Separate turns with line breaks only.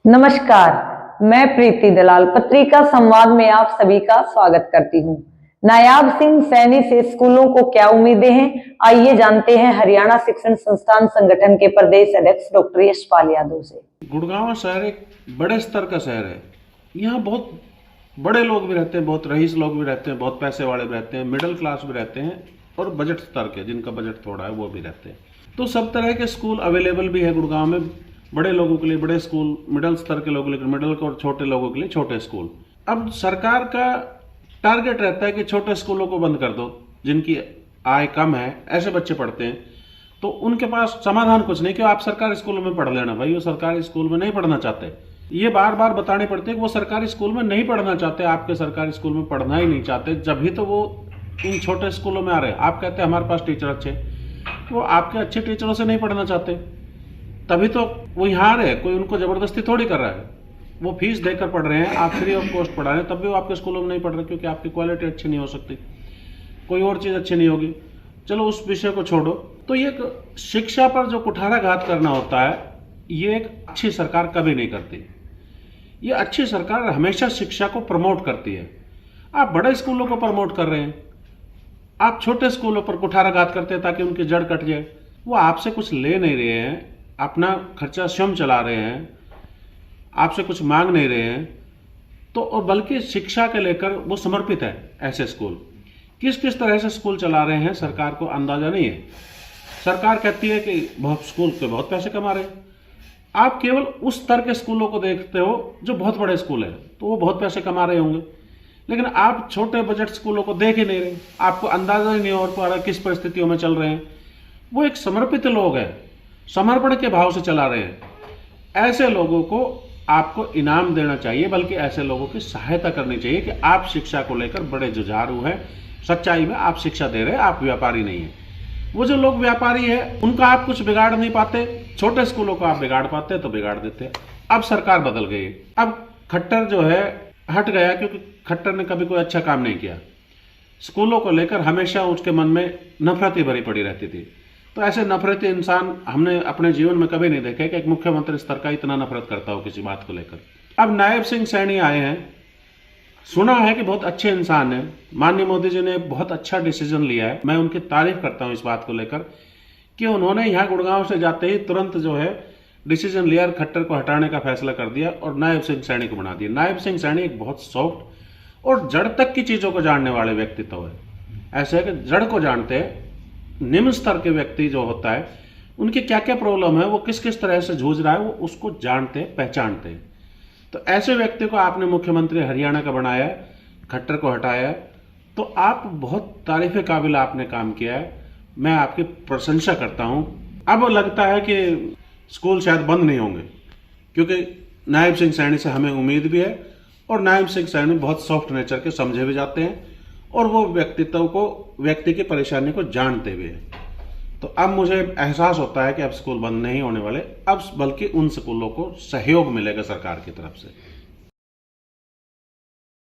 नमस्कार, मैं प्रीति दलाल पत्रिका संवाद में आप सभी का स्वागत करती हूँ। नायाब सिंह सैनी से स्कूलों को क्या उम्मीदें हैं, आइए जानते हैं हरियाणा शिक्षण संस्थान संगठन के प्रदेश अध्यक्ष डॉक्टर यशपाल यादव से।
गुड़गांव शहर एक बड़े स्तर का शहर है। यहाँ बहुत बड़े लोग भी रहते हैं, बहुत रईस लोग भी रहते हैं, बहुत पैसे वाले भी रहते हैं, मिडिल क्लास भी रहते हैं और बजट स्तर के जिनका बजट थोड़ा है वो भी रहते हैं। तो सब तरह के स्कूल अवेलेबल भी है गुड़गांव में। बड़े लोगों के लिए बड़े स्कूल, मिडिल स्तर के लोगों के लिए मिडिल और छोटे लोगों के लिए छोटे स्कूल। अब सरकार का टारगेट रहता है कि छोटे स्कूलों को बंद कर दो, जिनकी आय कम है, ऐसे बच्चे पढ़ते हैं। तो उनके पास समाधान कुछ नहीं कि आप सरकारी स्कूलों में पढ़ लेना। भाई वो सरकारी स्कूल में नहीं पढ़ना चाहते, ये बार बार बताने पड़ते हैं कि वो सरकारी स्कूल में नहीं पढ़ना चाहते, आपके सरकारी स्कूल में पढ़ना ही नहीं चाहते, जब भी तो वो इन छोटे स्कूलों में आ रहे हैं। आप कहते हैं हमारे पास टीचर अच्छे, वो आपके अच्छे टीचरों से नहीं पढ़ना चाहते, तभी तो वो यहाँ आ रहे हैं। कोई उनको जबरदस्ती थोड़ी कर रहा है, वो फीस देकर पढ़ रहे हैं, आप फ्री ऑफ कॉस्ट पढ़ा रहे हैं, तब भी वो आपके स्कूलों में नहीं पढ़ रहे क्योंकि आपकी क्वालिटी अच्छी नहीं हो सकती, कोई और चीज़ अच्छी नहीं होगी। चलो उस विषय को छोड़ो। तो ये शिक्षा पर जो कुठाराघात करना होता है, ये एक अच्छी सरकार कभी नहीं करती। ये अच्छी सरकार हमेशा शिक्षा को प्रमोट करती है। आप बड़े स्कूलों को प्रमोट कर रहे हैं, आप छोटे स्कूलों पर कुठाराघात करते हैं ताकि उनकी जड़ कट जाए। वो आपसे कुछ ले नहीं रहे हैं, अपना खर्चा स्वयं चला रहे हैं, आपसे कुछ मांग नहीं रहे हैं। तो और बल्कि शिक्षा के लेकर वो समर्पित है। ऐसे स्कूल किस किस तरह से स्कूल चला रहे हैं सरकार को अंदाजा नहीं है। सरकार कहती है कि बहुत स्कूल के बहुत पैसे कमा रहे हैं। आप केवल उस स्तर के स्कूलों को देखते हो जो बहुत बड़े स्कूल है, तो वो बहुत पैसे कमा रहे होंगे, लेकिन आप छोटे बजट स्कूलों को देख ही नहीं रहे। आपको अंदाजा ही नहीं हो पा रहा किस परिस्थितियों में चल रहे हैं। वो एक समर्पित लोग हैं, समर्पण के भाव से चला रहे हैं। ऐसे लोगों को आपको इनाम देना चाहिए, बल्कि ऐसे लोगों की सहायता करनी चाहिए कि आप शिक्षा को लेकर बड़े जुझारू हैं, सच्चाई में आप शिक्षा दे रहे हैं, आप व्यापारी नहीं हैं। वो जो लोग व्यापारी है उनका आप कुछ बिगाड़ नहीं पाते, छोटे स्कूलों को आप बिगाड़ पाते तो बिगाड़ देते। अब सरकार बदल गई, अब खट्टर जो है हट गया, क्योंकि खट्टर ने कभी कोई अच्छा काम नहीं किया। स्कूलों को लेकर हमेशा उसके मन में नफरत ही भरी पड़ी रहती थी। तो ऐसे नफरती इंसान हमने अपने जीवन में कभी नहीं देखे कि एक मुख्यमंत्री स्तर का इतना नफरत करता हो किसी बात को लेकर। अब नायब सिंह सैनी आए हैं, सुना है कि बहुत अच्छे इंसान हैं। माननीय मोदी जी ने बहुत अच्छा डिसीजन लिया है, मैं उनकी तारीफ करता हूं इस बात को लेकर कि उन्होंने यहाँ गुड़गांव से जाते ही तुरंत जो है डिसीजन लिया, खट्टर को हटाने का फैसला कर दिया और नायब सिंह सैनी को बना दिया। नायब सिंह सैनी एक बहुत सॉफ्ट और जड़ तक की चीज़ों को जानने वाले व्यक्तित्व है। ऐसे है कि जड़ को जानते हैं, निम्न स्तर के व्यक्ति जो होता है उनकी क्या क्या प्रॉब्लम है, वो किस किस तरह से जूझ रहा है, वो उसको जानते हैं, पहचानते हैं। तो ऐसे व्यक्ति को आपने मुख्यमंत्री हरियाणा का बनाया है, खट्टर को हटाया है, तो आप बहुत तारीफ काबिल आपने काम किया है, मैं आपकी प्रशंसा करता हूं। अब लगता है कि स्कूल शायद बंद नहीं होंगे, क्योंकि नायब सिंह सैनी से हमें उम्मीद भी है और नायब सिंह सैनी बहुत सॉफ्ट नेचर के समझे भी जाते हैं और वो व्यक्तित्व को, व्यक्ति की परेशानी को जानते भी हैं। तो अब मुझे एहसास होता है कि अब स्कूल बंद नहीं होने वाले, अब बल्कि उन स्कूलों को सहयोग मिलेगा सरकार की तरफ से।